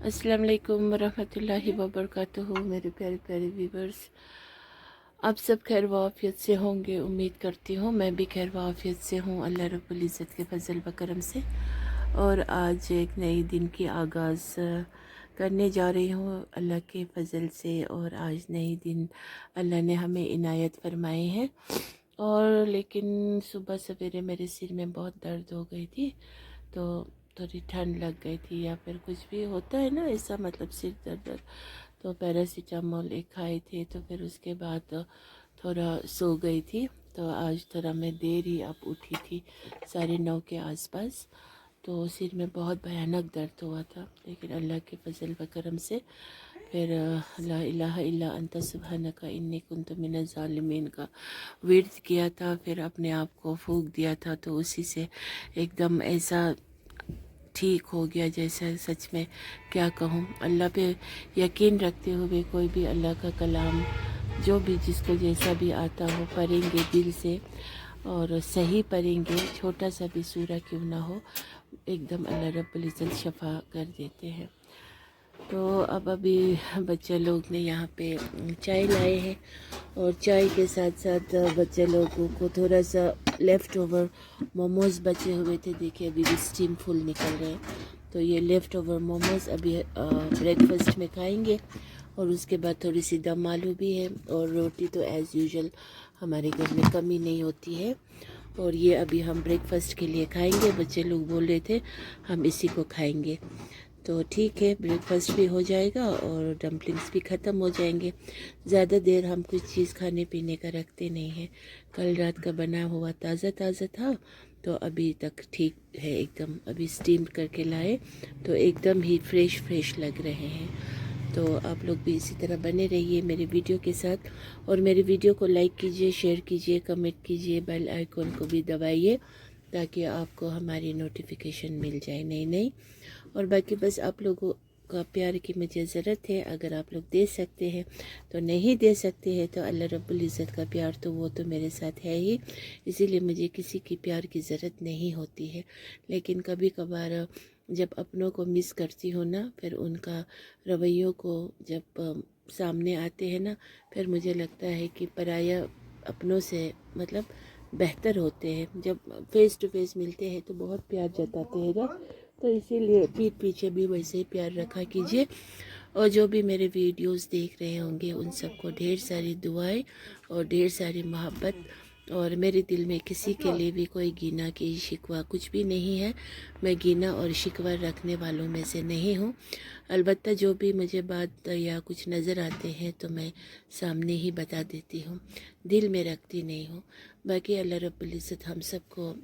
अस्सलाम वालेकुम वरहमतुल्लाहि वबरकातुहू। मेरे प्यारे प्यारे व्यूवर्स, आप सब खैर व आफियत से होंगे, उम्मीद करती हूँ। मैं भी खैर व आफियत से हूँ, अल्लाह रब्बुल इज़्ज़त के फजल व करम से। और आज एक नई दिन की आगाज़ करने जा रही हूँ अल्लाह के फजल से। और आज नई दिन अल्लाह ने हमें इनायत फरमाए हैं। और लेकिन सुबह सवेरे मेरे सिर में बहुत दर्द हो गई थी, तो थोड़ी ठंड लग गई थी या फिर कुछ भी होता है ना ऐसा, मतलब सिर दर्द। तो पैरासीटामोल एक खाए थे, तो फिर उसके बाद थोड़ा सो गई थी। तो आज थोड़ा मैं देर ही अब उठी थी, 9:30 के आसपास। तो सिर में बहुत भयानक दर्द हुआ था, लेकिन अल्लाह के फजल व करम से फिर ला इलाहा इल्ला अंता सुब्हानका इन्नी कुन्तु मिनज़ ज़ालिमीन का विर्द किया था। फिर अपने आप को फूंक दिया था, तो उसी से एकदम ऐसा ठीक हो गया जैसा, सच में क्या कहूँ। अल्लाह पे यकीन रखते हुए कोई भी अल्लाह का कलाम जो भी जिसको जैसा भी आता हो पढ़ेंगे दिल से, और सही पढ़ेंगे, छोटा सा भी सूरा क्यों ना हो, एकदम अल्लाह रब्बुल इज़्ज़त शफा कर देते हैं। तो अब अभी बच्चे लोग ने यहाँ पे चाय लाए हैं, और चाय के साथ साथ बच्चे लोगों को थोड़ा सा लेफ़्ट ओवर मोमोज़ बचे हुए थे। देखिए अभी भी स्टीम फुल निकल रहे हैं। तो ये लेफ़्ट ओवर मोमोज़ अभी ब्रेकफास्ट में खाएंगे। और उसके बाद थोड़ी सी दम आलू भी है, और रोटी तो एज़ यूजुअल हमारे घर में कमी नहीं होती है। और ये अभी हम ब्रेकफास्ट के लिए खाएंगे। बच्चे लोग बोल रहे थे हम इसी को खाएंगे, तो ठीक है, ब्रेकफास्ट भी हो जाएगा और डम्पलिंग्स भी ख़त्म हो जाएंगे। ज़्यादा देर हम कुछ चीज़ खाने पीने का रखते नहीं हैं। कल रात का बना हुआ ताज़ा ताज़ा था, तो अभी तक ठीक है एकदम। अभी स्टीम करके लाए तो एकदम ही फ्रेश लग रहे हैं। तो आप लोग भी इसी तरह बने रहिए मेरे वीडियो के साथ, और मेरे वीडियो को लाइक कीजिए, शेयर कीजिए, कमेंट कीजिए, बेल आइकन को भी दबाइए ताकि आपको हमारी नोटिफिकेशन मिल जाए नई। और बाकी बस आप लोगों का प्यार की मुझे ज़रूरत है। अगर आप लोग दे सकते हैं तो, नहीं दे सकते हैं तो अल्लाह रब्बुल इज़्ज़त का प्यार तो वो तो मेरे साथ है ही, इसीलिए मुझे किसी की प्यार की ज़रूरत नहीं होती है। लेकिन कभी कभार जब अपनों को मिस करती हूँ ना, फिर उनका रवैयों को जब सामने आते हैं ना, फिर मुझे लगता है कि पराया अपनों से मतलब बेहतर होते हैं। जब फेस टू फेस मिलते हैं तो बहुत प्यार जताते हैं ना, तो इसीलिए पीठ पीछे भी वैसे ही प्यार रखा कीजिए। और जो भी मेरे वीडियोस देख रहे होंगे उन सबको ढेर सारी दुआएं और ढेर सारी मोहब्बत। और मेरे दिल में किसी के लिए भी कोई गिना की शिकवा कुछ भी नहीं है। मैं गिना और शिकवा रखने वालों में से नहीं हूँ। अलबत्ता जो भी मुझे बात या कुछ नज़र आते हैं तो मैं सामने ही बता देती हूँ, दिल में रखती नहीं हूँ। बाकी अल्लाह रब्बुल इज़्ज़त हम सबको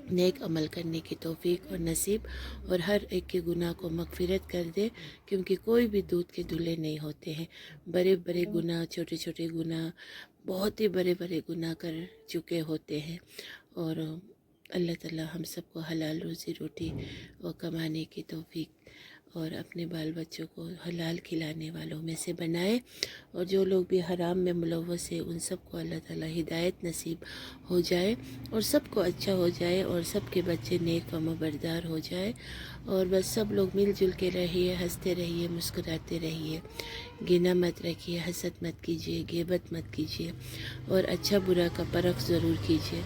नेक अमल करने की तौफीक और नसीब, और हर एक के गुनाह को मगफिरत कर दे, क्योंकि कोई भी दूध के दूल्हे नहीं होते हैं। बड़े बड़े गुनाह, छोटे छोटे गुनाह, बहुत ही बड़े बड़े गुनाह कर चुके होते हैं। और अल्लाह ताला हम सबको हलाल रोज़ी रोटी और कमाने की तौफीक, और अपने बाल बच्चों को हलाल खिलाने वालों में से बनाए। और जो लोग भी हराम में मुलव्वस है उन सबको अल्लाह ताला हिदायत नसीब हो जाए, और सबको अच्छा हो जाए, और सबके बच्चे नेक व मबरदार हो जाए। और बस सब लोग मिलजुल के रहिए, हंसते रहिए, मुस्कुराते रहिए, गिना मत रखिए, हसद मत कीजिए, ग़ीबत मत कीजिए, और अच्छा बुरा का परख ज़रूर कीजिए।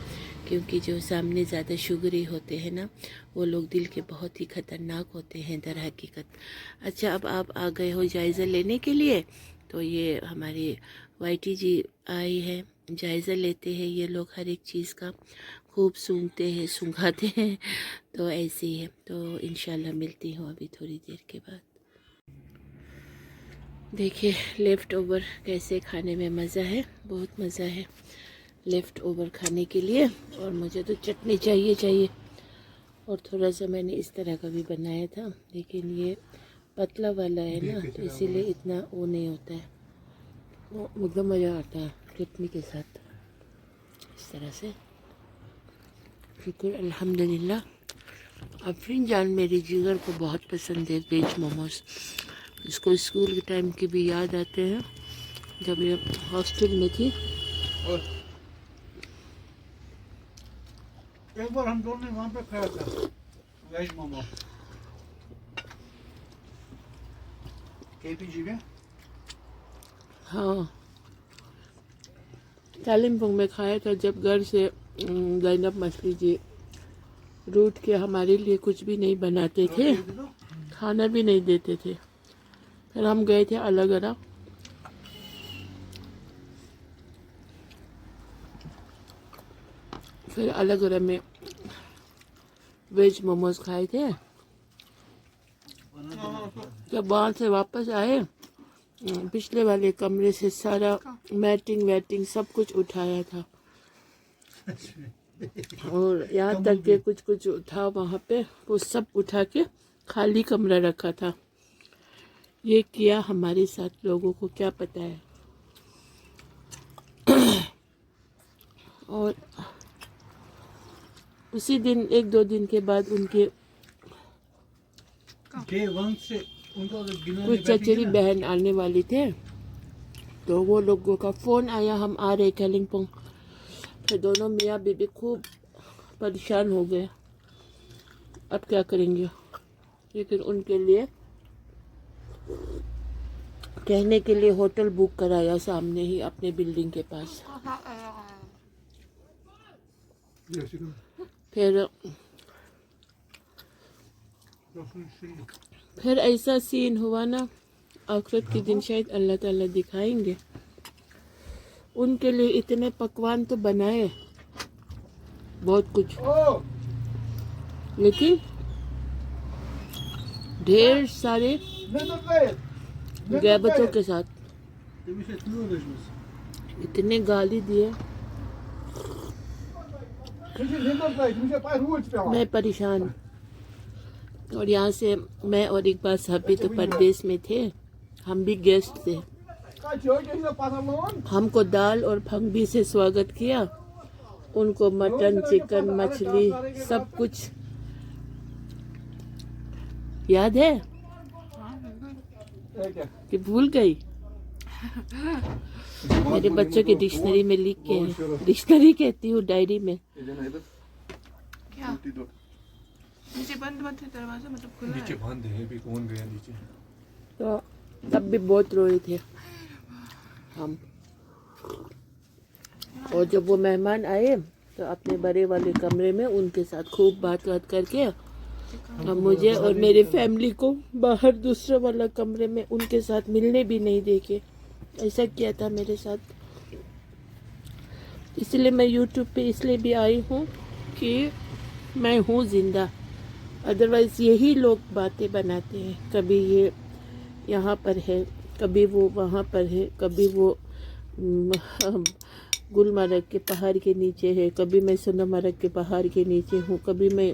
क्योंकि जो सामने ज़्यादा शुगरी होते हैं ना, वो लोग दिल के बहुत ही ख़तरनाक होते हैं दर हकीकत। अच्छा, अब आप आ गए हो जायज़ा लेने के लिए, तो ये हमारी वाईटी जी आई है, जायज़ा लेते हैं ये लोग हर एक चीज़ का, खूब सूंघते हैं, सूंघाते हैं। तो ऐसे ही है। तो इंशाल्लाह मिलती हूँ अभी थोड़ी देर के बाद। देखिए लेफ़्ट ओवर कैसे खाने में मज़ा है, बहुत मज़ा है लेफ़्ट ओवर खाने के लिए। और मुझे तो चटनी चाहिए। और थोड़ा सा मैंने इस तरह का भी बनाया था, लेकिन ये पतला वाला है ना, तो इसीलिए इतना वो नहीं होता है, वो एकदम मज़ा आता है चटनी के साथ इस तरह से। शुक्र अल्हम्दुलिल्लाह। अफरीन जान मेरी जिगर को बहुत पसंद है वेज मोमोज़। इसको स्कूल के टाइम की भी याद आते हैं, जब ये हॉस्टल में थी। और एक बार हम दोनों ने वहाँ पे खाया था वेज मोमो। KPG में हाँ, कालिम्पोंग में खाया था जब घर से ज़ैनब मछली जी रूठ के हमारे लिए कुछ भी नहीं बनाते थे, खाना भी नहीं देते थे। फिर हम गए थे अलग अलग, फिर अलग अलग में वेज मोमोज खाए थे। जब वहाँ से वापस आए, पिछले वाले कमरे से सारा मैटिंग वैटिंग सब कुछ उठाया था, और यहाँ तक के कुछ कुछ था वहाँ पे, वो सब उठा के खाली कमरा रखा था। ये किया हमारे साथ, लोगों को क्या पता है। और उसी दिन 1-2 दिन के बाद उनके Day 1 से उनको अगर गिनोने कुछ चचेरी बहन आने वाली थे, तो वो लोगों का फ़ोन आया हम आ रहे कालिम्पोंग। फिर दोनों मियाँ बीबी खूब परेशान हो गए, अब क्या करेंगे। लेकिन उनके लिए कहने के लिए होटल बुक कराया सामने ही अपने बिल्डिंग के पास। फिर ऐसा सीन हुआ ना, आखिरत के दिन शायद अल्लाह ताला दिखाएंगे। उनके लिए इतने पकवान तो बनाए, बहुत कुछ, लेकिन ढेर सारे गैबतों के साथ इतने गाली दिए, मैं परेशान। और यहाँ से मैं और इकबाल साहब भी तो परदेश में थे, हम भी गेस्ट थे। हमको दाल और फंगबी से स्वागत किया, उनको मटन चिकन मछली सब कुछ याद है कि भूल गई। मेरे बच्चों की डिक्शनरी में लिख के है, डिक्शनरी कहती हूँ, डायरी में। क्या नीचे बंद मत है दरवाजा, मतलब खुला नीचे है। बंद है, भी कौन गया नीचे। तो तब भी बहुत रोए थे हम। और जब वो मेहमान आए तो अपने बड़े वाले कमरे में उनके साथ खूब बात करके, और मुझे और मेरी फैमिली को बाहर दूसरा वाला कमरे में उनके साथ मिलने भी नहीं देके ऐसा किया था मेरे साथ। इसलिए मैं यूट्यूब पे इसलिए भी आई हूँ कि मैं हूँ जिंदा, अदरवाइज़ यही लोग बातें बनाते हैं। कभी ये यहाँ पर है, कभी वो वहाँ पर है, कभी वो गुलमर्ग के पहाड़ के नीचे है, कभी मैं सोनमर्ग के पहाड़ के नीचे हूँ, कभी मैं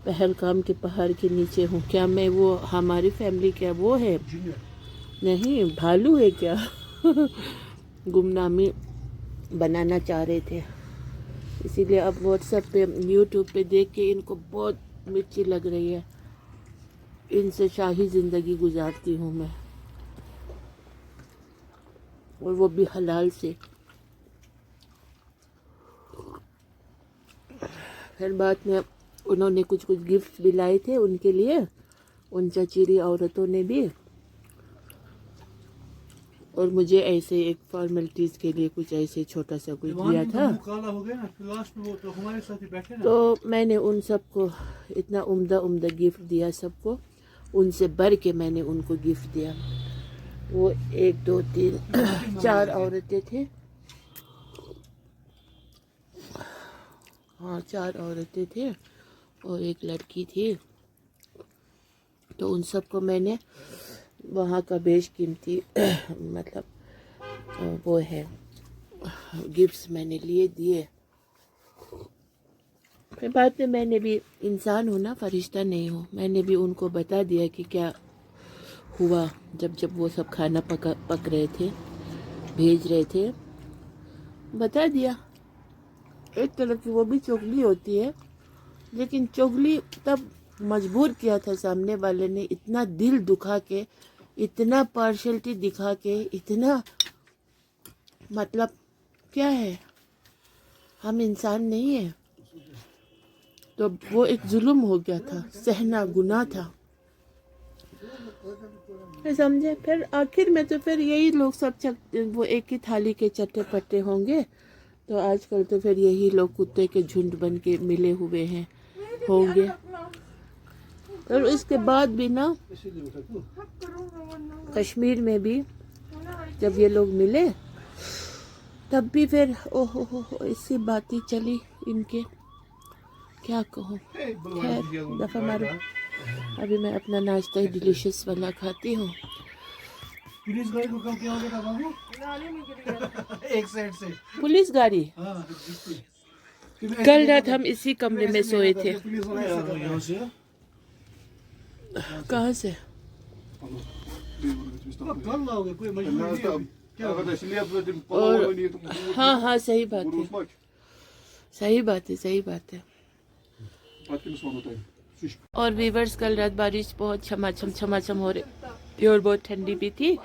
पहलगाम के पहाड़ के नीचे हूँ। क्या मैं वो, हमारी फैमिली क्या वो है? नहीं, भालू है क्या? गुमनामी बनाना चाह रहे थे। इसीलिए अब व्हाट्सएप पे यूट्यूब पे देख के इनको बहुत मिर्ची लग रही है। इनसे शाही ज़िंदगी गुजारती हूँ मैं, और वो भी हलाल से। फिर बाद में उन्होंने कुछ कुछ गिफ्ट भी लाए थे उनके लिए, उन चचेरी औरतों ने भी, और मुझे ऐसे एक फॉर्मेलिटीज़ के लिए कुछ ऐसे छोटा सा कुछ दिया था। काला हो गया ना, फिर लास्ट में वो तो हमारे साथ ही बैठे ना। तो मैंने उन सबको इतना उम्दा उम्दा गिफ्ट दिया, सबको उनसे बढ़ के मैंने उनको गिफ्ट दिया। वो 1 2 3 4 औरतें थे, हाँ 4 औरतें थे और एक लड़की थी। तो उन सबको मैंने वहाँ का बेशकीमती मतलब वो है गिफ्ट्स मैंने लिए दिए। फिर बाद में मैंने भी, इंसान हूँ ना, फरिश्ता नहीं हूँ, मैंने भी उनको बता दिया कि क्या हुआ जब वो सब खाना पक रहे थे, भेज रहे थे, बता दिया। एक तरह की वो भी चुगली होती है, लेकिन चुगली तब मजबूर किया था सामने वाले ने, इतना दिल दुखा के, इतना पार्शलिटी दिखा के, इतना मतलब क्या है, हम इंसान नहीं है। तो वो एक जुल्म हो गया था, सहना गुनाह था। समझे। फिर आखिर में तो फिर यही लोग सब वो एक ही थाली के चट्टे पट्टे होंगे। तो आजकल तो फिर यही लोग कुत्ते के झुंड बन के मिले हुए हैं होंगे। और उसके बाद भी ना कश्मीर में भी जब ये लोग मिले तब भी फिर ओहो हो ऐसी बातें चली इनके, क्या कहूँ। खैर दफ़ा मारो। अभी मैं अपना नाश्ता ही डिलीशियस वाला खाती हूँ। पुलिस गाड़ी को कब क्या हो गया था बाबू? एक साइड से पुलिस गाड़ी। हाँ, कल रात हम इसी कमरे में सोए थे। पुलिस वाला यहाँ से कहाँ से? कल लाओगे, कोई मजबूरी नहीं है। क्या और हाँ हाँ सही बात है, सही बात है, सही बात है। और वीवर्स कल रात बारिश बहुत छमाछम हो रही और बहुत ठंडी भी थी।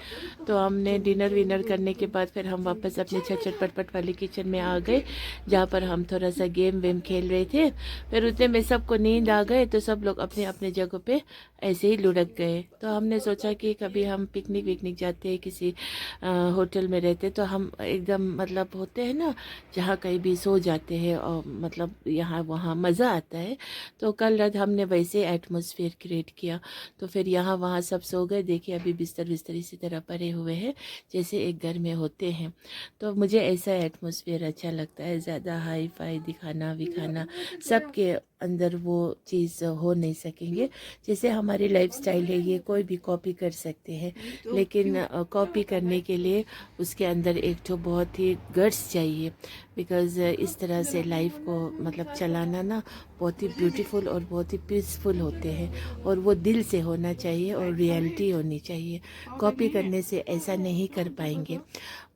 तो हमने डिनर विनर करने के बाद फिर हम वापस अपने छट पटपट वाले किचन में आ गए, जहाँ पर हम थोड़ा सा गेम वेम खेल रहे थे। फिर उतने में सबको नींद आ गए तो सब लोग अपने अपने जगह पे ऐसे ही लुढ़क गए। तो हमने सोचा कि कभी हम पिकनिक विकनिक जाते हैं, किसी होटल में रहते तो हम एकदम मतलब होते हैं ना जहाँ कहीं भी सो जाते हैं और मतलब यहाँ वहाँ मज़ा आता है। तो कल रात हमने वैसे एटमॉस्फेयर क्रिएट किया। तो फिर यहाँ वहाँ सब सो गए। देखिए अभी बिस्तर इसी तरह पड़े हुए हैं जैसे एक घर में होते हैं। तो मुझे ऐसा एटमॉस्फेयर अच्छा लगता है। ज़्यादा हाई फाई दिखाना विखाना सबके अंदर वो चीज़ हो नहीं सकेंगे। जैसे हमारी लाइफस्टाइल है ये कोई भी कॉपी कर सकते हैं, लेकिन कॉपी करने के लिए उसके अंदर एक तो बहुत ही गट्स चाहिए। बिकॉज़ इस तरह से लाइफ को मतलब चलाना ना बहुत ही ब्यूटीफुल और बहुत ही पीसफुल होते हैं। और वो दिल से होना चाहिए और रियलिटी होनी चाहिए। कॉपी करने से ऐसा नहीं कर पाएंगे।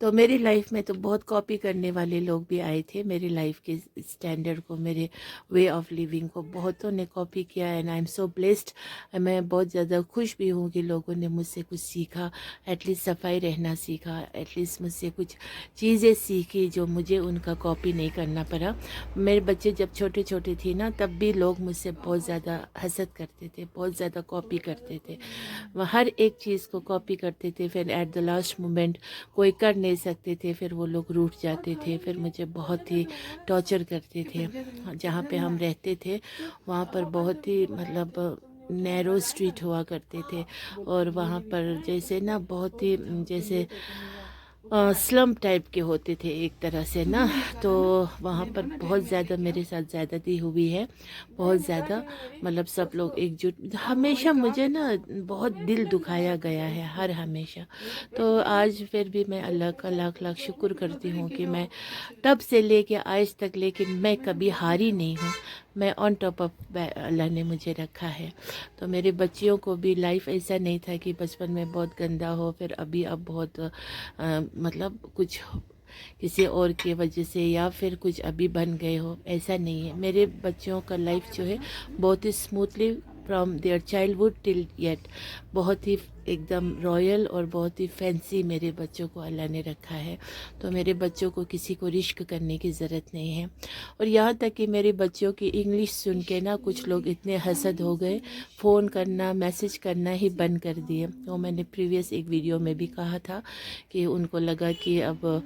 तो मेरी लाइफ में तो बहुत कॉपी करने वाले लोग भी आए थे। मेरी लाइफ के स्टैंडर्ड को, मेरे वे ऑफ लिविंग को बहुतों ने कॉपी किया। And I am so blessed. मैं बहुत ज़्यादा खुश भी हूँ कि लोगों ने मुझसे कुछ सीखा, एटलीस्ट सफाई रहना सीखा, एटलीस्ट मुझसे कुछ चीज़ें सीखी जो मुझे उनका कॉपी नहीं करना पड़ा। मेरे बच्चे जब छोटे छोटे थे ना तब भी लोग मुझसे बहुत ज़्यादा हसद करते थे, बहुत ज़्यादा कॉपी करते थे। हर एक चीज़ को कॉपी करते थे। फिर एट द लास्ट मोमेंट कोई कर नहीं सकते थे, फिर वो लोग रूठ जाते थे, फिर मुझे बहुत ही टॉर्चर करते थे। जहाँ पे हम रहते थे वहाँ पर बहुत ही मतलब नैरो स्ट्रीट हुआ करते थे। और वहाँ पर जैसे ना बहुत ही जैसे स्लम टाइप के होते थे एक तरह से ना। तो वहाँ पर बहुत ज़्यादा मेरे साथ ज़्यादती हुई है, बहुत ज़्यादा। मतलब सब लोग एकजुट, हमेशा मुझे ना बहुत दिल दुखाया गया है हर हमेशा। तो आज फिर भी मैं अल्लाह का लाख लाख शुक्र करती हूँ कि मैं तब से लेके आज तक लेकिन मैं कभी हारी नहीं हूँ। मैं ऑन टॉप ऑफ अल्लाह ने मुझे रखा है। तो मेरे बच्चियों को भी लाइफ ऐसा नहीं था कि बचपन में बहुत गंदा हो फिर अभी अब बहुत मतलब कुछ किसी और की वजह से या फिर कुछ अभी बन गए हो, ऐसा नहीं है। मेरे बच्चों का लाइफ जो है बहुत ही smoothly from their childhood till yet बहुत ही एकदम रॉयल और बहुत ही फैंसी मेरे बच्चों को अल्लाह ने रखा है। तो मेरे बच्चों को किसी को रिश्क करने की ज़रूरत नहीं है। और यहाँ तक कि मेरे बच्चों की इंग्लिश सुन के ना कुछ लोग इतने हसद हो गए, फ़ोन करना मैसेज करना ही बंद कर दिए। तो मैंने प्रीवियस एक वीडियो में भी कहा था कि उनको लगा कि अब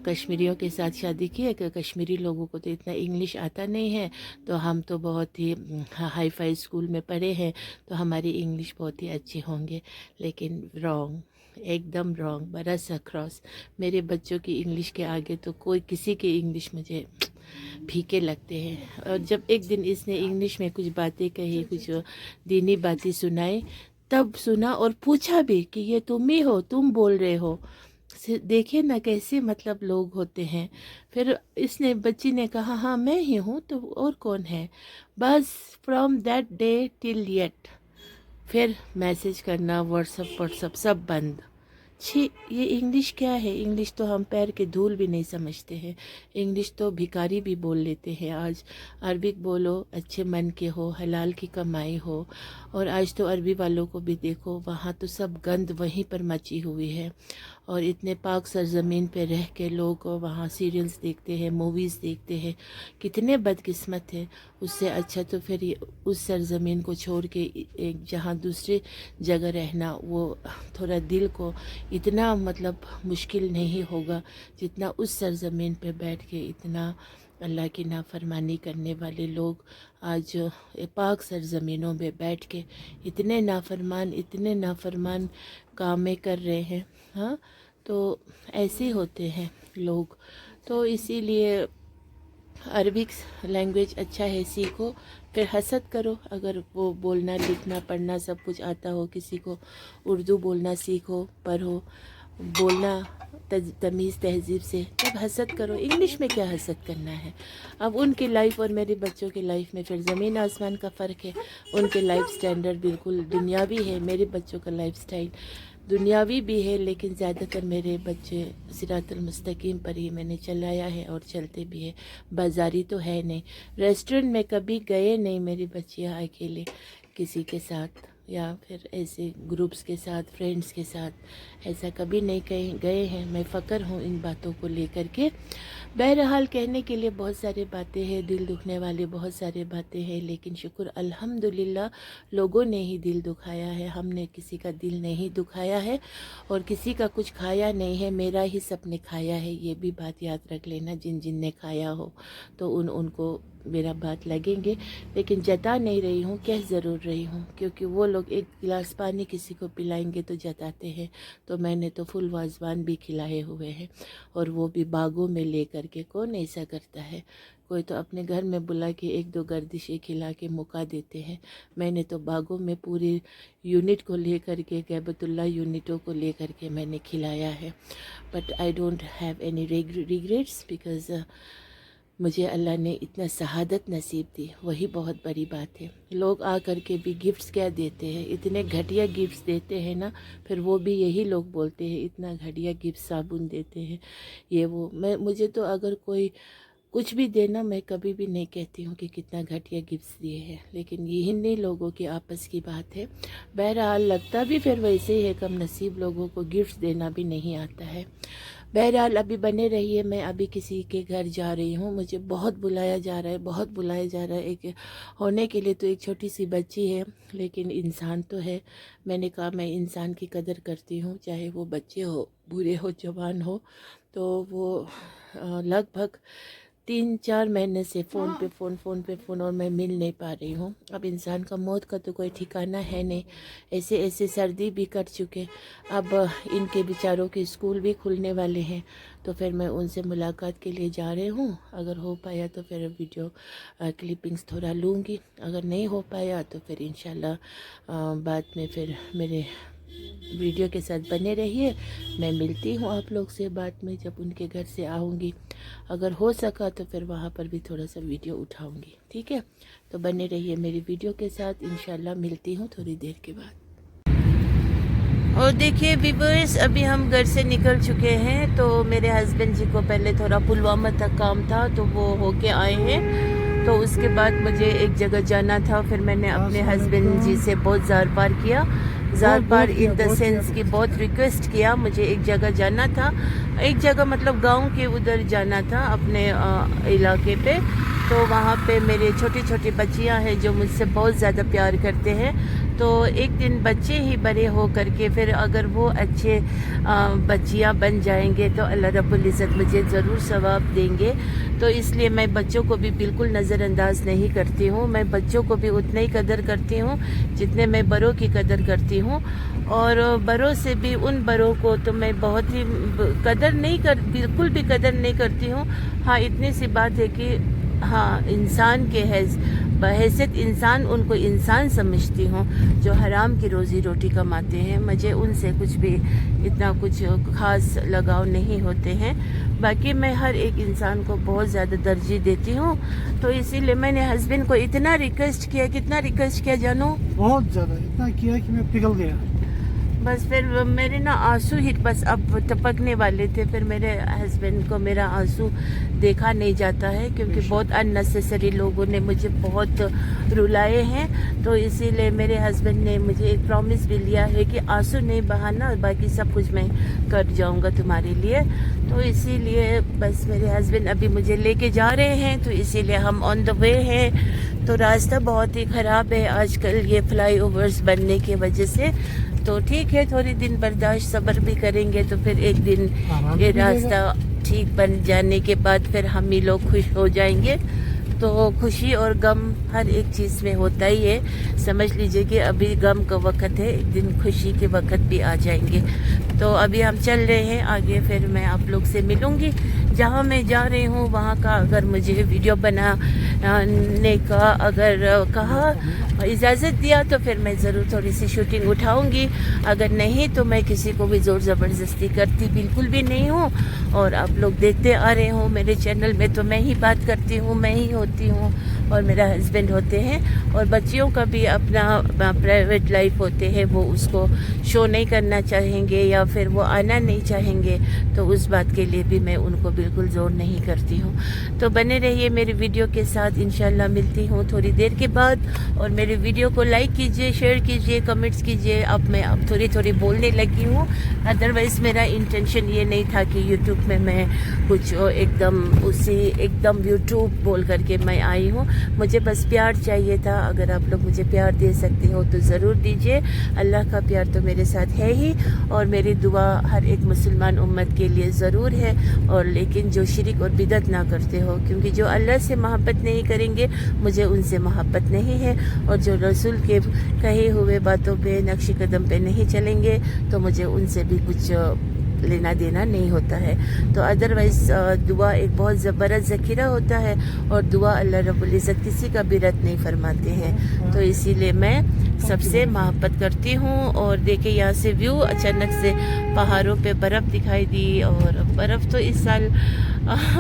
कश्मीरियों के साथ शादी की है कि कश्मीरी लोगों को तो इतना इंग्लिश आता नहीं है, तो हम तो बहुत ही हाई फाई स्कूल में पढ़े हैं तो हमारी इंग्लिश बहुत ही अच्छी होंगे। लेकिन रॉन्ग, एकदम रॉन्ग, बड़ा सा क्रॉस। मेरे बच्चों की इंग्लिश के आगे तो कोई किसी की इंग्लिश मुझे फीके लगते हैं। और जब एक दिन इसने इंग्लिश में कुछ बातें कही, कुछ दीनी बातें सुनाई, तब सुना और पूछा भी कि ये तुम ही हो, तुम बोल रहे हो। देखिए ना कैसे मतलब लोग होते हैं। फिर इसने बच्ची ने कहा हाँ मैं ही हूँ, तो और कौन है। बस from that day till yet फिर मैसेज करना व्हाट्सअप सब बंद। छी, ये इंग्लिश क्या है? इंग्लिश तो हम पैर के धूल भी नहीं समझते हैं। इंग्लिश तो भिखारी भी बोल लेते हैं। आज अरबिक बोलो, अच्छे मन के हो, हलाल की कमाई हो। और आज तो अरबी वालों को भी देखो, वहाँ तो सब गंद वहीं पर मची हुई है। और इतने पाक सरजमीन पे रह के लोग वहाँ सीरियल्स देखते हैं, मूवीज़ देखते हैं, कितने बदकिस्मत है। उससे अच्छा तो फिर उस सरजमीन को छोड़ के एक जहाँ दूसरी जगह रहना, वो थोड़ा दिल को इतना मतलब मुश्किल नहीं होगा जितना उस सरजमीन पे बैठ के इतना अल्लाह की नाफरमानी करने वाले लोग आज पाक सरजमीनों में बैठ के इतने नाफरमान कामें कर रहे हैं। हाँ, तो ऐसे होते हैं लोग। तो इसीलिए अरबिक लैंग्वेज अच्छा है, सीखो, फिर हसद करो। अगर वो बोलना लिखना पढ़ना सब कुछ आता हो किसी को, उर्दू बोलना सीखो, पढ़ो, बोलना तमीज़ तहजीब से, तब हसद करो। इंग्लिश में क्या हसद करना है? अब उनकी लाइफ और मेरे बच्चों की लाइफ में फिर ज़मीन आसमान का फ़र्क है। उनके लाइफ स्टैंडर्ड बिल्कुल दुनियावी है, मेरे बच्चों का लाइफ स्टाइल दुनियावी भी है, लेकिन ज़्यादातर मेरे बच्चे सिरातुल मुस्तकीम पर ही मैंने चलाया है और चलते भी है। बाज़ारी तो है नहीं, रेस्टोरेंट में कभी गए नहीं मेरी बच्चियाँ अकेले किसी के साथ, या फिर ऐसे ग्रुप्स के साथ, फ्रेंड्स के साथ, ऐसा कभी नहीं कहीं गए हैं। मैं फ़क्र हूँ इन बातों को लेकर के। बहरहाल कहने के लिए बहुत सारी बातें हैं, दिल दुखने वाली बहुत सारी बातें हैं, लेकिन शुक्र अल्हम्दुलिल्लाह लोगों ने ही दिल दुखाया है, हमने किसी का दिल नहीं दुखाया है और किसी का कुछ खाया नहीं है। मेरा ही सबने खाया है, ये भी बात याद रख लेना। जिन जिन ने खाया हो तो उनको मेरा बात लगेंगे, लेकिन जता नहीं रही हूँ, कह ज़रूर रही हूँ, क्योंकि वो लोग एक गिलास पानी किसी को पिलाएंगे तो जताते हैं, तो मैंने तो फुल वाजवान भी खिलाए हुए हैं, और वो भी बागों में ले करके। कौन ऐसा करता है? कोई तो अपने घर में बुला के एक दो गर्दिशें खिला के मुका देते हैं। मैंने तो बागों में पूरी यूनिट को ले करके, गैबतुल्लाह यूनिटों को ले करके मैंने खिलाया है। But I don't have any regrets, because मुझे अल्लाह ने इतना शहादत नसीब दी, वही बहुत बड़ी बात है। लोग आ कर के भी गिफ्ट्स क्या देते हैं, इतने घटिया गिफ्ट्स देते हैं ना, फिर वो भी यही लोग बोलते हैं इतना घटिया गिफ्ट, साबुन देते हैं, ये वो। मुझे तो अगर कोई कुछ भी देना, मैं कभी भी नहीं कहती हूँ कि कितना घटिया गिफ्ट्स दिए हैं, लेकिन यही नहीं लोगों की आपस की बात है। बहरहाल लगता भी फिर वैसे ही है, कम नसीब लोगों को गिफ्ट्स देना भी नहीं आता है। बहरहाल अभी बने रहिए, मैं अभी किसी के घर जा रही हूँ, मुझे बहुत बुलाया जा रहा है, बहुत बुलाया जा रहा है। एक होने के लिए तो एक छोटी सी बच्ची है, लेकिन इंसान तो है। मैंने कहा मैं इंसान की कदर करती हूँ, चाहे वो बच्चे हो, बूढ़े हो, जवान हो। तो वो लगभग 3-4 महीने से फ़ोन पे फ़ोन और मैं मिल नहीं पा रही हूँ। अब इंसान का मौत का तो कोई ठिकाना है नहीं, ऐसे ऐसे सर्दी भी कट चुके, अब इनके बेचारों के स्कूल भी खुलने वाले हैं, तो फिर मैं उनसे मुलाकात के लिए जा रही हूँ। अगर हो पाया तो फिर वीडियो क्लिपिंग्स थोड़ा लूँगी, अगर नहीं हो पाया तो फिर इंशाल्लाह बाद में फिर मेरे वीडियो के साथ बने रहिए। मैं मिलती हूँ आप लोग से बाद में, जब उनके घर से आऊँगी। अगर हो सका तो फिर वहाँ पर भी थोड़ा सा वीडियो उठाऊँगी, ठीक है? तो बने रहिए मेरी वीडियो के साथ, इंशाल्लाह मिलती हूँ थोड़ी देर के बाद। और देखिए व्यूअर्स, अभी हम घर से निकल चुके हैं। तो मेरे हस्बैंड जी को पहले थोड़ा पुलवामा तक काम था, तो वो होके आए हैं। तो उसके बाद मुझे एक जगह जाना था, फिर मैंने अपने हस्बैंड जी से बहुत ज़ार पार किया, ज़ार पार इन द सेंस कि बहुत रिक्वेस्ट किया। मुझे एक जगह जाना था, एक जगह मतलब गांव के उधर जाना था अपने इलाके पे। तो वहाँ पे मेरे छोटी छोटी बच्चियाँ हैं जो मुझसे बहुत ज़्यादा प्यार करते हैं। तो एक दिन बच्चे ही बड़े हो करके फिर अगर वो अच्छे बच्चियाँ बन जाएंगे तो अल्लाह रब्बुल इज़्ज़त मुझे ज़रूर सवाब देंगे। तो इसलिए मैं बच्चों को भी बिल्कुल नज़रअंदाज नहीं करती हूँ। मैं बच्चों को भी उतने ही कदर करती हूँ जितने मैं बड़ों की कदर करती हूँ। और बड़ों से भी उन बड़ों को तो मैं बहुत ही बिल्कुल भी कदर नहीं करती हूँ। हाँ, इतनी सी बात है कि हाँ, इंसान के बहैसियत इंसान उनको इंसान समझती हूँ जो हराम की रोज़ी रोटी कमाते हैं। मुझे उनसे कुछ भी इतना कुछ ख़ास लगाव नहीं होते हैं। बाकी मैं हर एक इंसान को बहुत ज़्यादा तरजीह देती हूँ। तो इसीलिए मैंने हस्बैंड को इतना रिक्वेस्ट किया, कितना रिक्वेस्ट किया जानो, बहुत ज़्यादा, इतना किया कि मैं पिघल गया। बस फिर मेरे ना आंसू ही बस अब टपकने वाले थे, फिर मेरे हस्बैंड को मेरा आंसू देखा नहीं जाता है क्योंकि बहुत अननेसेसरी लोगों ने मुझे बहुत रुलाए हैं। तो इसीलिए मेरे हस्बैंड ने मुझे एक प्रॉमिस भी लिया है कि आंसू नहीं बहाना, बाकी सब कुछ मैं कर जाऊंगा तुम्हारे लिए। तो इसीलिए बस मेरे हस्बैंड अभी मुझे लेके जा रहे हैं, तो इसीलिए हम ऑन द वे हैं। तो रास्ता बहुत ही ख़राब है आजकल ये फ्लाई ओवर्स बनने की वजह से। तो ठीक है, थोड़ी दिन बर्दाश्त सब्र भी करेंगे तो फिर एक दिन ये रास्ता ठीक बन जाने के बाद फिर हम ही लोग खुश हो जाएंगे। तो खुशी और गम हर एक चीज़ में होता ही है। समझ लीजिए कि अभी गम का वक्त है, एक दिन खुशी के वक्त भी आ जाएंगे। तो अभी हम चल रहे हैं आगे, फिर मैं आप लोग से मिलूंगी। जहाँ मैं जा रही हूँ वहाँ का अगर मुझे वीडियो बनाने का अगर कहा, इजाज़त दिया तो फिर मैं ज़रूर थोड़ी सी शूटिंग उठाऊंगी। अगर नहीं तो मैं किसी को भी ज़ोर ज़बरदस्ती करती बिल्कुल भी नहीं हूँ। और आप लोग देखते आ रहे हो मेरे चैनल में तो मैं ही बात करती हूँ, मैं ही होती हूँ और मेरा हस्बैंड होते हैं। और बच्चियों का भी अपना प्राइवेट लाइफ होते हैं, वो उसको शो नहीं करना चाहेंगे या फिर वो आना नहीं चाहेंगे, तो उस बात के लिए भी मैं उनको बिल्कुल ज़ोर नहीं करती हूँ। तो बने रहिए मेरी वीडियो के साथ, इंशाल्लाह मिलती हूँ थोड़ी देर के बाद। और मेरे वीडियो को लाइक कीजिए, शेयर कीजिए, कमेंट्स कीजिए। अब मैं थोड़ी बोलने लगी हूँ, अदरवाइज़ मेरा इंटेंशन ये नहीं था कि यूट्यूब में मैं कुछ एकदम यूट्यूब बोल करके मैं आई हूँ। मुझे बस प्यार चाहिए था। अगर आप लोग मुझे प्यार दे सकते हो तो ज़रूर दीजिए। अल्लाह का प्यार तो मेरे साथ है ही, और मेरी दुआ हर एक मुसलमान उम्मत के लिए ज़रूर है। और लेकिन जो शिरक और बिदत ना करते हो, क्योंकि जो अल्लाह से मोहब्बत नहीं करेंगे मुझे उनसे मोहब्बत नहीं है। और जो रसूल के कहे हुए बातों पे नक्श कदम पे नहीं चलेंगे तो मुझे उनसे भी कुछ लेना देना नहीं होता है। तो अदरवाइज़ दुआ एक बहुत ज़बरदस्त ज़खीरा होता है, और दुआ अल्लाह रब्बुल इज़्ज़त किसी का भी रद्द नहीं फरमाते हैं। तो इसीलिए मैं सबसे मोहब्बत करती हूँ। और देखिए यहाँ से व्यू अचानक से पहाड़ों पे बर्फ़ दिखाई दी, और बर्फ़ तो इस साल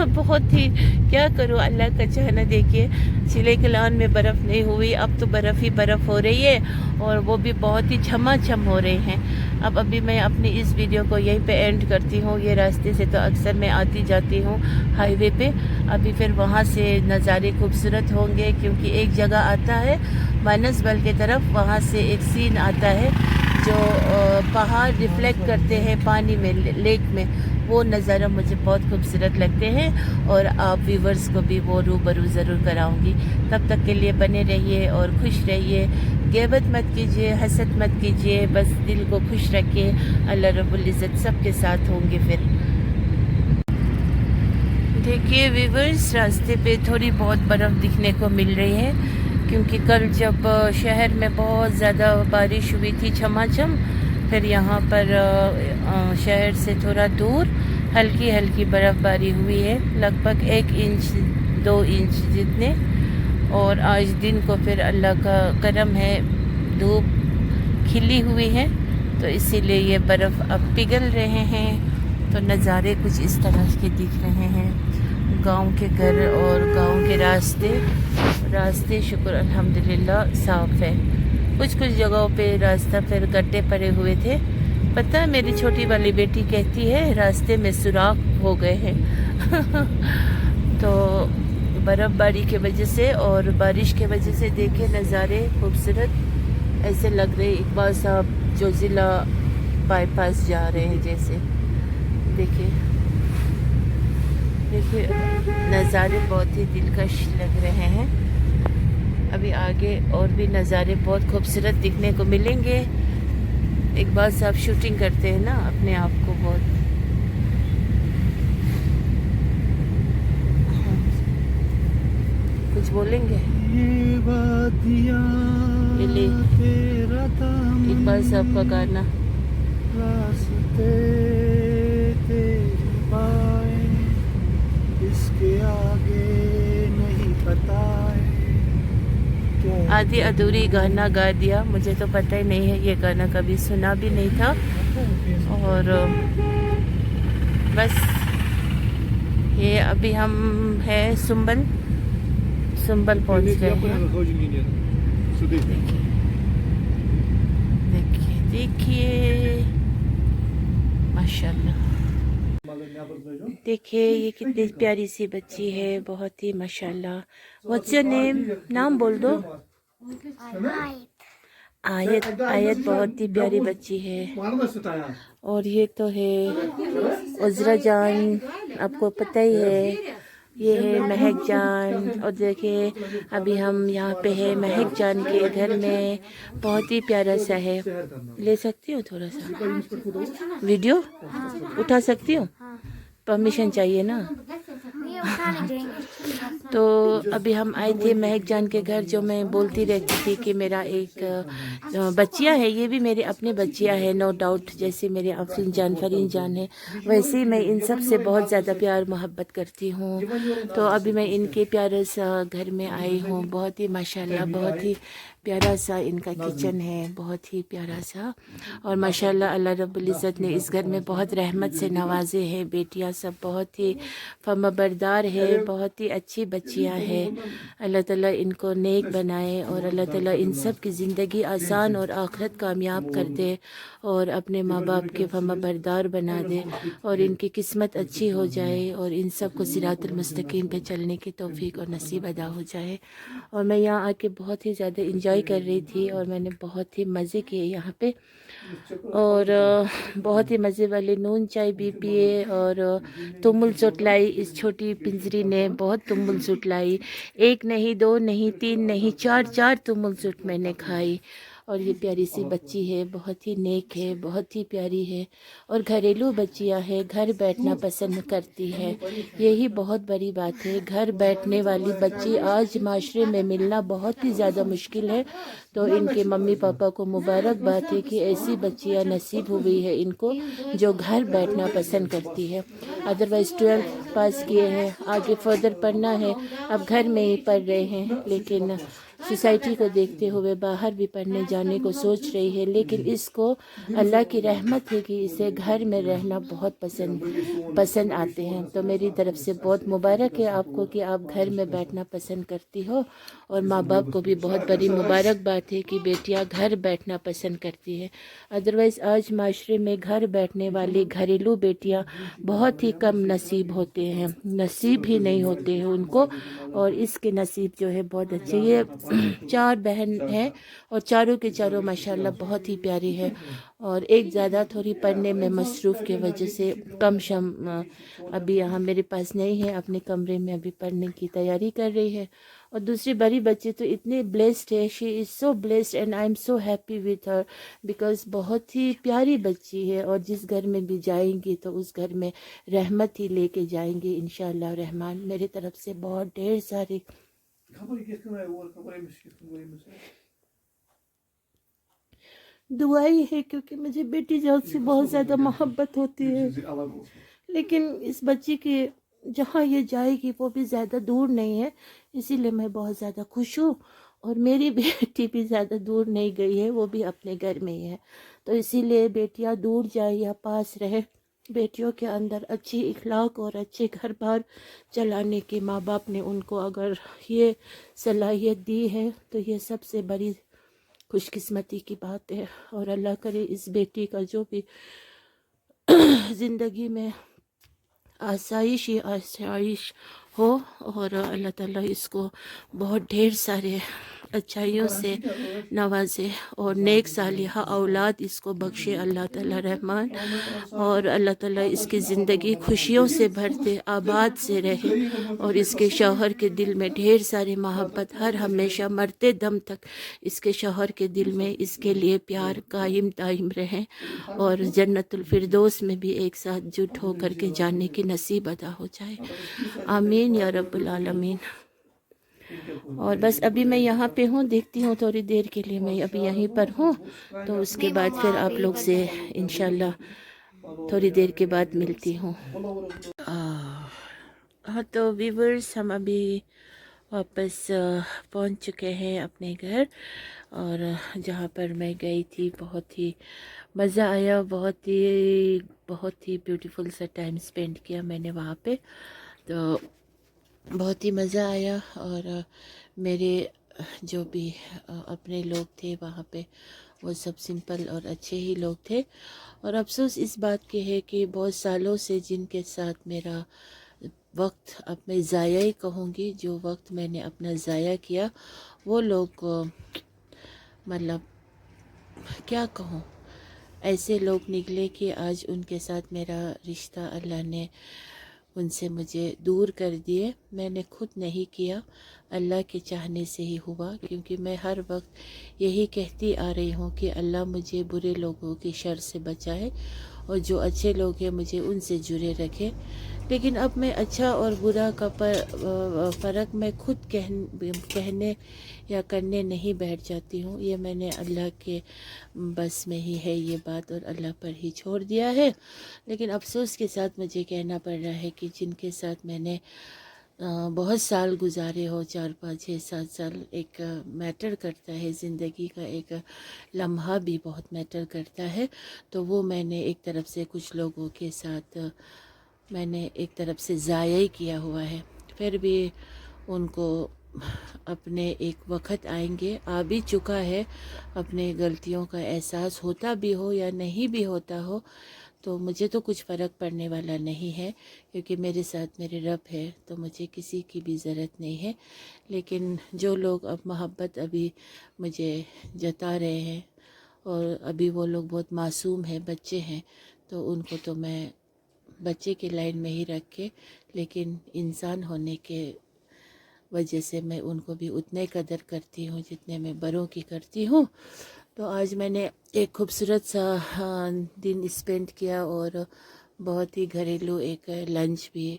बहुत ही, क्या करूँ, अल्लाह का चाहना। देखिए चिले कलान में बर्फ़ नहीं हुई, अब तो बर्फ़ ही बर्फ़ हो रही है, और वो भी बहुत ही झमाझम हो रहे हैं। अब अभी मैं अपनी इस वीडियो को यहीं पे एंड करती हूँ। ये रास्ते से तो अक्सर मैं आती जाती हूँ हाईवे पे। अभी फिर वहाँ से नज़ारे खूबसूरत होंगे, क्योंकि एक जगह आता है मानसबल के तरफ, वहाँ से एक सीन आता है जो पहाड़ रिफ्लेक्ट करते हैं पानी में, लेक में। वो नज़ारा मुझे बहुत खूबसूरत लगते हैं, और आप व्यूवर्स को भी वो रूबरू ज़रूर कराऊंगी। तब तक के लिए बने रहिए और खुश रहिए, ग़ीबत मत कीजिए, हसद मत कीजिए, बस दिल को खुश रखिए। अल्लाह रब्बुल इज़्ज़त सबके साथ होंगे। फिर देखिए व्यूवर्स, रास्ते पे थोड़ी बहुत बर्फ़ दिखने को मिल रही है, क्योंकि कल जब शहर में बहुत ज़्यादा बारिश हुई थी झमाझम, फिर यहाँ पर शहर से थोड़ा दूर हल्की हल्की बर्फ़बारी हुई है, लगभग 1 इंच 2 इंच जितने। और आज दिन को फिर अल्लाह का करम है, धूप खिली हुई है, तो इसीलिए ये बर्फ़ अब पिघल रहे हैं। तो नज़ारे कुछ इस तरह के दिख रहे हैं, गांव के घर और गांव के रास्ते शुक्र अल्हम्दुलिल्लाह साफ़ है। कुछ जगहों पे रास्ता फिर गड्ढे पड़े हुए थे। पता है मेरी छोटी वाली बेटी कहती है रास्ते में सुराख हो गए हैं। तो बर्फ़बारी के वजह से और बारिश के वजह से देखे नज़ारे खूबसूरत ऐसे लग रहे। इकबाल साहब जो ज़िला बाईपास जा रहे हैं जैसे, देखिए नज़ारे बहुत ही दिलकश लग रहे हैं। अभी आगे और भी नज़ारे बहुत खूबसूरत दिखने को मिलेंगे। इकबाल साहब शूटिंग करते हैं ना अपने आप को बहुत। कुछ बोलेंगे? इकबाल साहब का गाना। इसके आगे नहीं पता, आधी अधूरी गाना गा दिया, मुझे तो पता ही नहीं है, ये गाना कभी सुना भी नहीं था। और बस ये अभी हम है सुंबल पहुंच गए हैं। देखिए माशाल्लाह। देखिए ये कितनी प्यारी सी बच्ची है, बहुत ही माशाल्लाह। What's your name? नाम बोल दो। आयत। आयत बहुत ही प्यारी बच्ची है। और ये तो है उज़रा जान, आपको पता ही है। ये है महक जान। और देखिए अभी हम यहाँ पे है महक जान के घर में, बहुत ही प्यारा सा है। ले सकती हूँ थोड़ा सा वीडियो? उठा सकती हूँ? परमिशन चाहिए ना। तो अभी हम आए थे महक जान के घर, जो मैं बोलती रहती थी कि मेरा एक बच्चियाँ है, ये भी मेरे अपने बच्चियाँ है नो डाउट। जैसे मेरे अफरीन जान, फरीन जान है, वैसे ही मैं इन सब से बहुत ज़्यादा प्यार मोहब्बत करती हूँ। तो अभी मैं इनके प्यारे सा घर में आई हूँ। बहुत ही माशाल्लाह, बहुत ही प्यारा सा इनका किचन है, बहुत ही प्यारा सा। और माशाल्लाह अल्लाह रब्बुल इज़्ज़त ने इस घर में बहुत रहमत से नवाजे हैं। बेटियां सब बहुत ही फर्माबरदार है, बहुत ही अच्छी बच्चियां हैं। अल्लाह ताला इनको नेक बनाए और अल्लाह ताला इन सब की ज़िंदगी आसान और आखिरत कामयाब कर दे और अपने माँ बाप के फर्माबरदार बना दे और इनकी किस्मत अच्छी हो जाए और इन सब को सिरातुल मुस्तकीम पे चलने की तौफीक और नसीब अदा हो जाए। और मैं यहाँ आके बहुत ही ज़्यादा इंजॉय कर रही थी और मैंने बहुत ही मज़े किए यहाँ पे। और बहुत ही मज़े वाले नून चाय भी पिए और तुमुल चुटलाई इस छोटी पिंजरी ने बहुत तुमुल चुटलाई। एक नहीं, दो नहीं, तीन नहीं, चार चार तुमुल चुट मैंने खाई। और ये प्यारी सी बच्ची है, बहुत ही नेक है, बहुत ही प्यारी है और घरेलू बच्चियां है, घर बैठना पसंद करती है। यही बहुत बड़ी बात है। घर बैठने वाली बच्ची आज माशरे में मिलना बहुत ही ज़्यादा मुश्किल है। तो इनके मम्मी पापा को मुबारकबाद है कि ऐसी बच्चियां नसीब हुई है इनको जो घर बैठना पसंद करती है। अदरवाइज़ 12th पास किए हैं, आगे फर्दर पढ़ना है, अब घर में ही पढ़ रहे हैं, लेकिन सोसाइटी को देखते हुए बाहर भी पढ़ने जाने को सोच रही है। लेकिन इसको अल्लाह की रहमत है कि इसे घर में रहना बहुत पसंद आते हैं। तो मेरी तरफ से बहुत मुबारक है आपको कि आप घर में बैठना पसंद करती हो। और माँ बाप को भी बहुत बड़ी मुबारकबाद है कि बेटियां घर बैठना पसंद करती है। अदरवाइज़ आज माशरे में घर बैठने वाली घरेलू बेटियां बहुत ही कम नसीब होते हैं, नसीब ही नहीं होते हैं उनको। और इसके नसीब जो है बहुत अच्छे। ये 4 बहन हैं और चारों के चारों माशाल्लाह बहुत ही प्यारी है। और एक ज़्यादा थोड़ी पढ़ने में मसरूफ़ की वजह से कम शम अभी यहाँ मेरे पास नहीं है, अपने कमरे में अभी पढ़ने की तैयारी कर रही है। और दूसरी बड़ी बच्ची तो इतनी ब्लेस्ड है, she is so blessed and I am so happy with her, because बहुत ही प्यारी बच्ची है। और जिस घर में भी जाएंगी तो उस घर में रहमत ही लेके जाएंगी इंशाअल्लाह रहमान। मेरी तरफ से बहुत ढेर सारी दुआई है, क्योंकि मुझे बेटी जान से बहुत ज़्यादा मोहब्बत होती है। लेकिन इस बच्ची के जहाँ ये जाएगी वो भी ज़्यादा दूर नहीं है, इसीलिए मैं बहुत ज़्यादा खुश हूँ। और मेरी बेटी भी ज़्यादा दूर नहीं गई है, वो भी अपने घर में ही है। तो इसीलिए बेटियाँ दूर जाए या पास रहे, बेटियों के अंदर अच्छी इखलाक और अच्छे घर बार चलाने की माँ बाप ने उनको अगर ये सलाहियत दी है तो ये सबसे बड़ी खुशकिस्मती की बात है। और अल्लाह करे इस बेटी का जो भी ज़िंदगी में आसाइश ही आसाइश हो और अल्लाह ताला इसको बहुत ढेर सारे अच्छाइयों से नवाजे और नेक सालिहा औलाद इसको बख्शे अल्लाह ताला रहमान। और अल्लाह ताला इसकी ज़िंदगी खुशियों से भरते आबाद से रहे और इसके शौहर के दिल में ढेर सारी मोहब्बत हर हमेशा मरते दम तक इसके शौहर के दिल में इसके लिए प्यार कायम दायम रहे और जन्नतुल फिरदौस में भी एक साथ जुट हो करके जाने की नसीब अदा हो जाए। आमीन या रब्बुल आलमीन। और बस अभी मैं यहाँ पे हूँ, देखती हूँ थोड़ी देर के लिए मैं अभी यहीं पर हूँ, तो उसके बाद फिर आप लोग से इंशाल्लाह थोड़ी देर के बाद मिलती हूँ। हाँ तो व्यूवर्स, हम अभी वापस पहुँच चुके हैं अपने घर। और जहाँ पर मैं गई थी बहुत ही मज़ा आया, बहुत ही ब्यूटीफुल सा टाइम स्पेंड किया मैंने वहाँ पे, तो बहुत ही मज़ा आया। और मेरे जो भी अपने लोग थे वहाँ पे وہ سب سمپل اور اچھے ہی لوگ تھے. اور افسوس اس بات کی ہے کہ بہت سالوں سے جن کے ساتھ میرا وقت اب میں ضائع ہی کہوں گی، جو وقت میں نے اپنا ضائع کیا، وہ لوگ مطلب کیا کہوں، ایسے لوگ نکلے کہ آج ان کے ساتھ میرا رشتہ اللہ نے ان سے مجھے دور کر دیے. میں نے خود نہیں کیا، اللہ کے چاہنے سے ہی ہوا، کیونکہ میں ہر وقت یہی کہتی آ رہی ہوں کہ اللہ مجھے برے لوگوں کی شر سے بچائے اور جو اچھے لوگ ہیں مجھے ان سے جڑے رکھے. لیکن اب میں اچھا اور برا کا فرق میں خود کہنے یا کرنے نہیں بیٹھ جاتی ہوں. یہ میں نے اللہ کے بس میں ہی ہے یہ بات، اور اللہ پر ہی چھوڑ دیا ہے. لیکن افسوس کے ساتھ مجھے کہنا پڑ رہا ہے کہ جن کے ساتھ میں نے بہت سال گزارے ہو، 4 5 6 7 سال، ایک میٹر کرتا ہے، زندگی کا ایک لمحہ بھی بہت میٹر کرتا ہے. تو وہ میں نے ایک طرف سے کچھ لوگوں کے ساتھ میں نے ایک طرف سے ضائع ہی کیا ہوا ہے. پھر بھی ان کو اپنے ایک وقت آئیں گے، آ بھی چکا ہے، اپنے غلطیوں کا احساس ہوتا بھی ہو یا نہیں بھی ہوتا ہو، تو مجھے تو کچھ فرق پڑنے والا نہیں ہے، کیونکہ میرے ساتھ میرے رب ہے، تو مجھے کسی کی بھی ضرورت نہیں ہے. لیکن جو لوگ اب محبت ابھی مجھے جتا رہے ہیں، اور ابھی وہ لوگ بہت معصوم ہیں، بچے ہیں، تو ان کو تو میں بچے کے لائن میں ہی رکھ کے، لیکن انسان ہونے کے وجہ سے میں ان کو بھی اتنے قدر کرتی ہوں جتنے میں بڑوں کی کرتی ہوں. تو آج میں نے ایک خوبصورت سا دن اسپینڈ کیا، اور بہت ہی گھریلو ایک لنچ بھی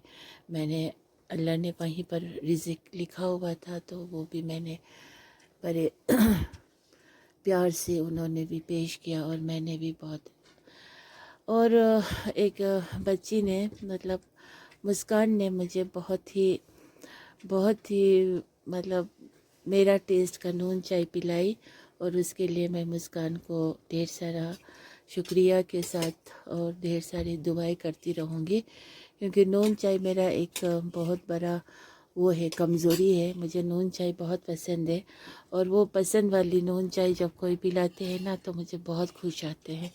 میں نے، اللہ نے وہیں پر رزق لکھا ہوا تھا، تو وہ بھی میں نے بڑے پیار سے انہوں نے بھی پیش کیا، اور میں نے بھی بہت. اور ایک بچی نے، مطلب مسکان نے مجھے بہت ہی مطلب میرا ٹیسٹ کا نون چائے پلائی، اور اس کے لیے میں مسکان کو ڈھیر سارا شکریہ کے ساتھ اور ڈھیر ساری دعائیں کرتی رہوں گی، کیونکہ نون چائے میرا ایک بہت بڑا وہ ہے، کمزوری ہے. مجھے نون چائے بہت پسند ہے، اور وہ پسند والی نون چائے جب کوئی پلاتے ہیں نا تو مجھے بہت خوش آتے ہیں.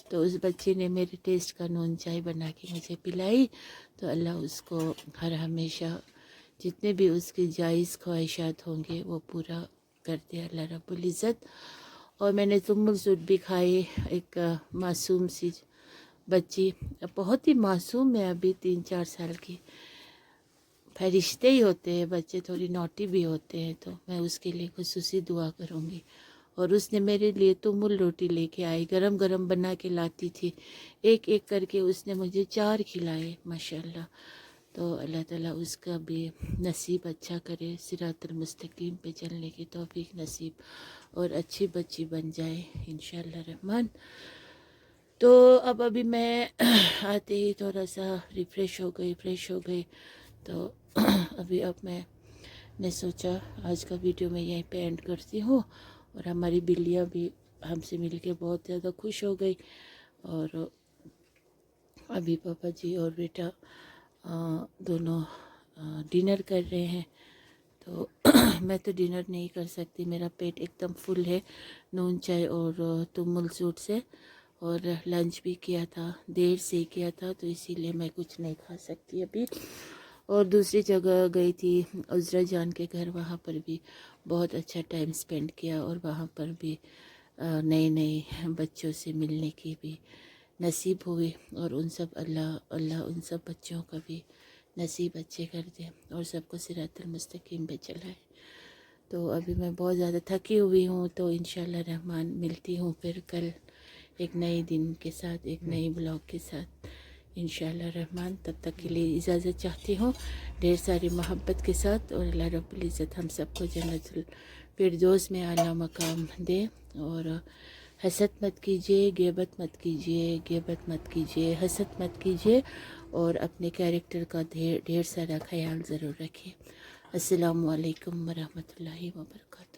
تو اس بچے نے میرے ٹیسٹ کا نون چائے بنا کے مجھے پلائی، تو اللہ اس کو ہر ہمیشہ جتنے بھی اس کی جائز خواہشات ہوں گے وہ پورا کرتے اللہ رب العزت. اور میں نے تمل سوٹ بھی کھائے. ایک معصوم سی بچی، بہت ہی معصوم ہے، ابھی 3 4 سال کی، فرشتے ہی ہوتے ہیں بچے، تھوڑی نوٹی بھی ہوتے ہیں، تو میں اس کے لیے خصوصی دعا کروں گی. اور اس نے میرے لیے تمل روٹی لے کے آئی، گرم گرم بنا کے لاتی تھی، ایک ایک کر کے اس نے مجھے 4 کھلائے ماشاءاللہ. تو اللہ تعالیٰ اس کا بھی نصیب اچھا کرے، صراط المستقیم پہ چلنے کی توفیق نصیب، اور اچھی بچی بن جائے انشاءاللہ الرحمن. تو اب ابھی میں آتے ہی تھوڑا سا ریفریش ہو گئی، تو اب میں نے سوچا آج کا ویڈیو میں یہیں پہ اینڈ کرتی ہوں. اور ہماری بلیاں بھی ہم سے مل کے بہت زیادہ خوش ہو گئی. اور ابھی پاپا جی اور بیٹا دونوں ڈنر کر رہے ہیں، تو میں تو ڈنر نہیں کر سکتی، میرا پیٹ ایک دم فل ہے نون چائے اور تمل سوٹ سے. اور لنچ بھی کیا تھا، دیر سے کیا تھا، تو اسی لیے میں کچھ نہیں کھا سکتی ابھی. اور دوسری جگہ گئی تھی عذرا جان کے گھر، وہاں پر بھی بہت اچھا ٹائم اسپینڈ کیا، اور وہاں پر بھی نئے بچوں سے ملنے کی بھی نصیب ہوئی. اور ان سب اللہ ان سب بچوں کا بھی نصیب اچھے کر دے، اور سب کو صراط المستقیم پہ چلائے. تو ابھی میں بہت زیادہ تھکی ہوئی ہوں، تو انشاءاللہ الرحمن ملتی ہوں پھر کل ایک نئے دن کے ساتھ، ایک نئی بلاگ کے ساتھ انشاءاللہ الرحمن. تب تک کے لیے اجازت چاہتی ہوں ڈھیر ساری محبت کے ساتھ، اور اللہ رب العزت ہم سب کو جنت الفردوس میں اعلیٰ مقام دے. اور حسد مت کیجیے، غیبت مت کیجیے، حسد مت کیجیے، اور اپنے کیریکٹر کا ڈھیر سارا خیال ضرور رکھیے. السلام علیکم ورحمۃ اللہ وبرکاتہ.